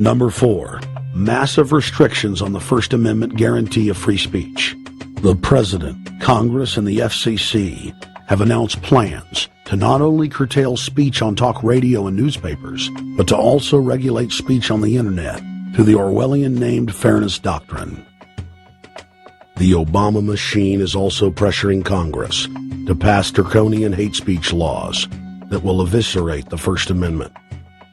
Number 4, massive restrictions on the First Amendment guarantee of free speech. The President, Congress, and the FCC have announced plans to not only curtail speech on talk radio and newspapers, but to also regulate speech on the internet through the Orwellian-named Fairness Doctrine. The Obama machine is also pressuring Congress to pass draconian hate speech laws that will eviscerate the First Amendment.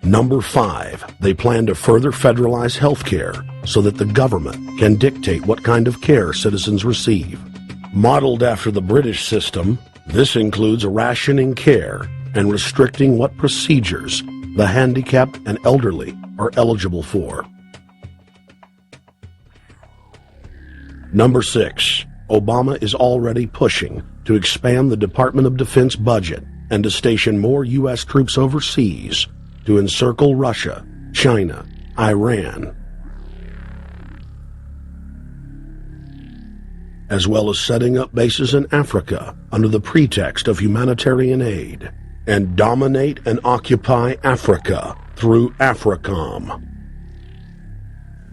Number 5, they plan to further federalize health care so that the government can dictate what kind of care citizens receive. Modeled after the British system, this includes rationing care and restricting what procedures the handicapped and elderly are eligible for. Number 6, Obama is already pushing to expand the Department of Defense budget and to station more U.S. troops overseas to encircle Russia, China, Iran, as well as setting up bases in Africa under the pretext of humanitarian aid, and dominate and occupy Africa through AFRICOM.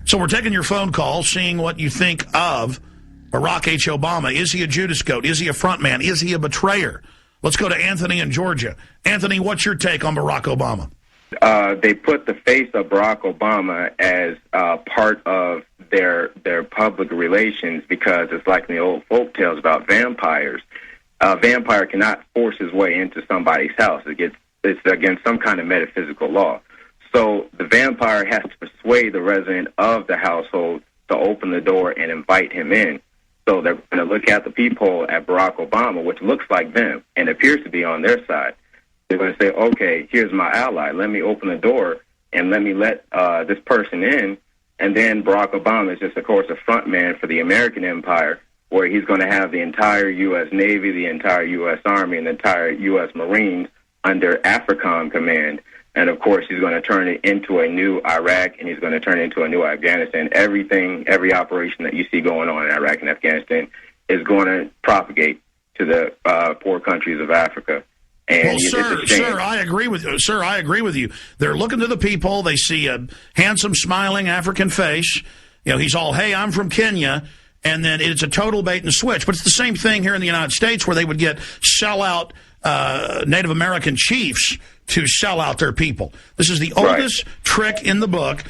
So we're taking your phone call, seeing what you think of Barack H. Obama. Is he a Judas goat? Is he a front man? Is he a betrayer? Let's go to Anthony in Georgia. Anthony, what's your take on Barack Obama? They put the face of Barack Obama as part of their public relations because it's like in the old folk tales about vampires. A vampire cannot force his way into somebody's house. It's against some kind of metaphysical law. So the vampire has to persuade the resident of the household to open the door and invite him in. So they're going to look at the peephole at Barack Obama, which looks like them and appears to be on their side. They're going to say, okay, here's my ally. Let me open the door and let me let this person in. And then Barack Obama is just, of course, a front man for the American empire, where he's going to have the entire U.S. Navy, the entire U.S. Army, and the entire U.S. Marines under AFRICOM command. And, of course, he's going to turn it into a new Iraq, and he's going to turn it into a new Afghanistan. Every operation that you see going on in Iraq and Afghanistan is going to propagate to the poor countries of Africa. And well, sir, I agree with you. Sir, I agree with you. They're looking to the people. They see a handsome, smiling African face. You know, he's all, hey, I'm from Kenya. And then it's a total bait and switch. But it's the same thing here in the United States where they would get sellout Native American chiefs to sell out their people. This is the oldest trick in the book.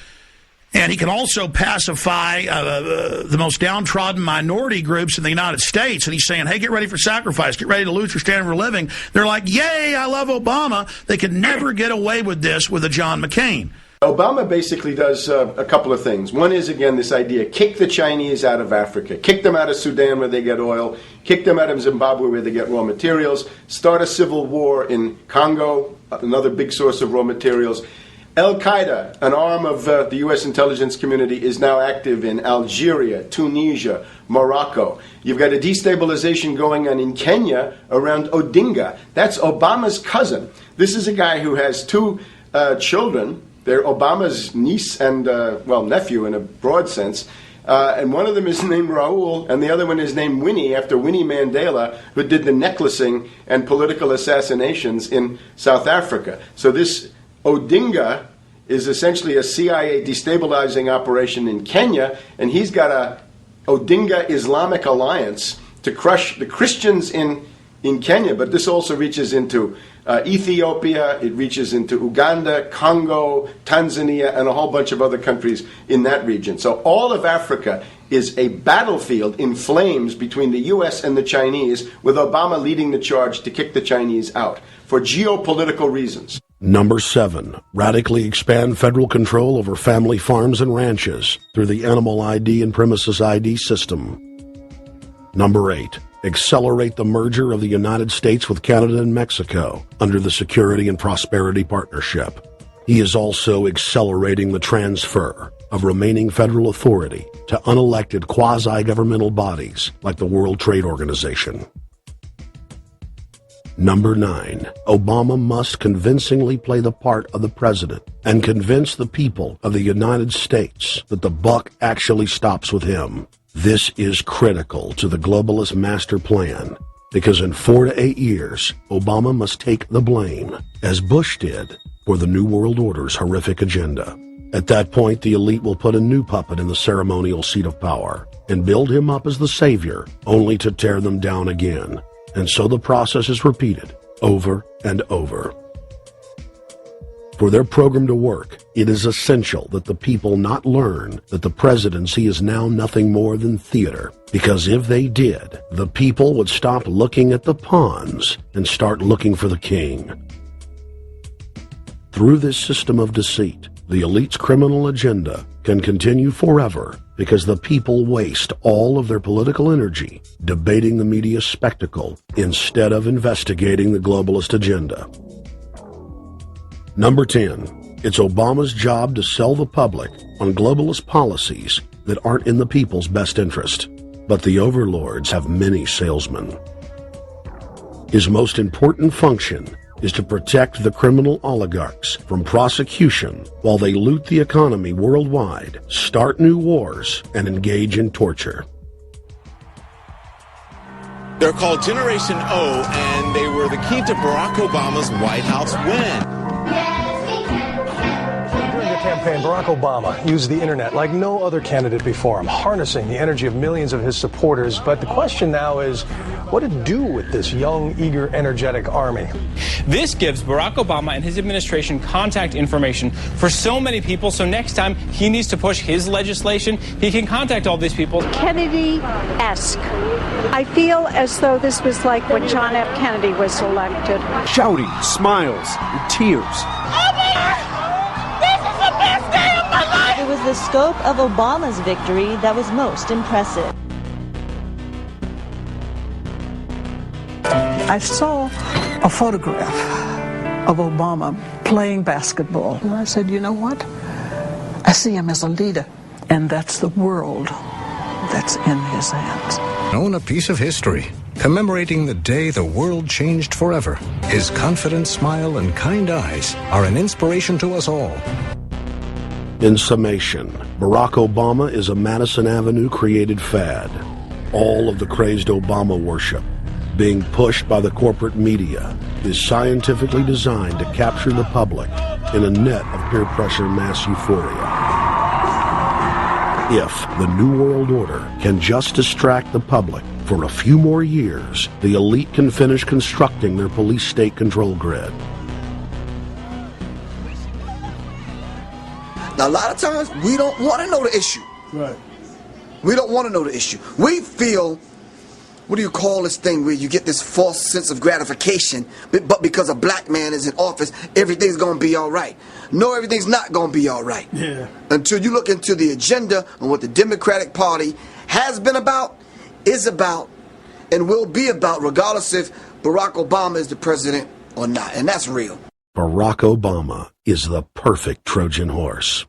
And he can also pacify the most downtrodden minority groups in the United States. And he's saying, hey, get ready for sacrifice. Get ready to lose your standard of living. They're like, yay, I love Obama. They could never get away with this with a John McCain. Obama basically does a couple of things. One is, again, this idea, kick the Chinese out of Africa. Kick them out of Sudan where they get oil. Kick them out of Zimbabwe where they get raw materials. Start a civil war in Congo, another big source of raw materials. Al-Qaeda, an arm of the U.S. intelligence community, is now active in Algeria, Tunisia, Morocco. You've got a destabilization going on in Kenya around Odinga. That's Obama's cousin. This is a guy who has two children. They're Obama's niece and, nephew in a broad sense. And one of them is named Raul, and the other one is named Winnie, after Winnie Mandela, who did the necklacing and political assassinations in South Africa. So this Odinga is essentially a CIA destabilizing operation in Kenya, and he's got a Odinga Islamic Alliance to crush the Christians in Kenya, but this also reaches into Ethiopia, it reaches into Uganda, Congo, Tanzania, and a whole bunch of other countries in that region. So all of Africa is a battlefield in flames between the U.S. and the Chinese, with Obama leading the charge to kick the Chinese out for geopolitical reasons. Number 7, radically expand federal control over family farms and ranches through the Animal ID and Premises ID system. Number 8, accelerate the merger of the United States with Canada and Mexico under the Security and Prosperity Partnership. He is also accelerating the transfer of remaining federal authority to unelected quasi-governmental bodies like the World Trade Organization. Number 9, Obama must convincingly play the part of the president and convince the people of the United States that the buck actually stops with him. This is critical to the globalist master plan because in 4 to 8 years, Obama must take the blame, as Bush did, for the New World Order's horrific agenda. At that point, the elite will put a new puppet in the ceremonial seat of power and build him up as the savior, only to tear them down again. And so the process is repeated over and over. For their program to work, it is essential that the people not learn that the presidency is now nothing more than theater, because if they did, the people would stop looking at the pawns and start looking for the king. Through this system of deceit, the elite's criminal agenda can continue forever because the people waste all of their political energy debating the media spectacle instead of investigating the globalist agenda. Number 10, it's Obama's job to sell the public on globalist policies that aren't in the people's best interest. But the overlords have many salesmen. His most important function is to protect the criminal oligarchs from prosecution while they loot the economy worldwide, start new wars, and engage in torture. They're called Generation O, and they were the key to Barack Obama's White House win. During the campaign, Barack Obama used the internet like no other candidate before him, harnessing the energy of millions of his supporters. But the question now is, what to do with this young, eager, energetic army? This gives Barack Obama and his administration contact information for so many people, so next time he needs to push his legislation, he can contact all these people. Kennedy-esque. I feel as though this was like when John F. Kennedy was elected. Shouting, smiles, and tears. It was the scope of Obama's victory that was most impressive. I saw a photograph of Obama playing basketball. And I said, you know what? I see him as a leader, and that's the world that's in his hands. Own a piece of history, commemorating the day the world changed forever. His confident smile and kind eyes are an inspiration to us all. In summation, Barack Obama is a Madison Avenue created fad. All of the crazed Obama worship, being pushed by the corporate media, is scientifically designed to capture the public in a net of peer pressure mass euphoria. If the New World Order can just distract the public for a few more years, the elite can finish constructing their police state control grid. Now, a lot of times, we don't want to know the issue. Right. We don't want to know the issue. We feel, what do you call this thing where you get this false sense of gratification, but because a black man is in office, everything's going to be all right. No, everything's not going to be all right. Yeah. Until you look into the agenda on what the Democratic Party has been about, is about, and will be about, regardless if Barack Obama is the president or not. And that's real. Barack Obama is the perfect Trojan horse.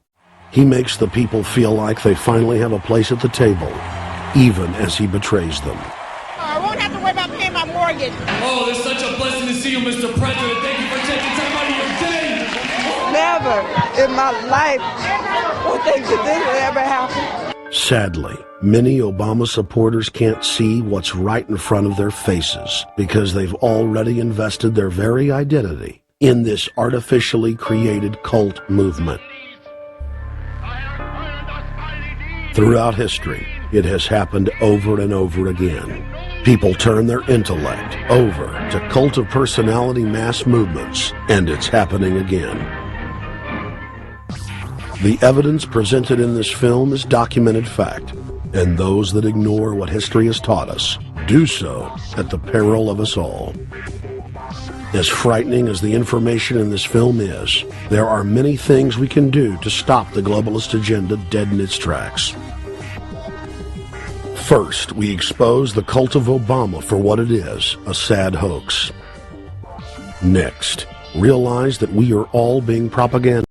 He makes the people feel like they finally have a place at the table, even as he betrays them. I won't have to worry about paying my mortgage. Oh, it's such a blessing to see you, Mr. President. Thank you for taking time out of your day. Never in my life would think that this would ever happen. Sadly, many Obama supporters can't see what's right in front of their faces because they've already invested their very identity in this artificially created cult movement. Throughout history, it has happened over and over again. People turn their intellect over to cult of personality mass movements, and it's happening again. The evidence presented in this film is documented fact, and those that ignore what history has taught us do so at the peril of us all. As frightening as the information in this film is, there are many things we can do to stop the globalist agenda dead in its tracks. First, we expose the cult of Obama for what it is, a sad hoax. Next, realize that we are all being propagandized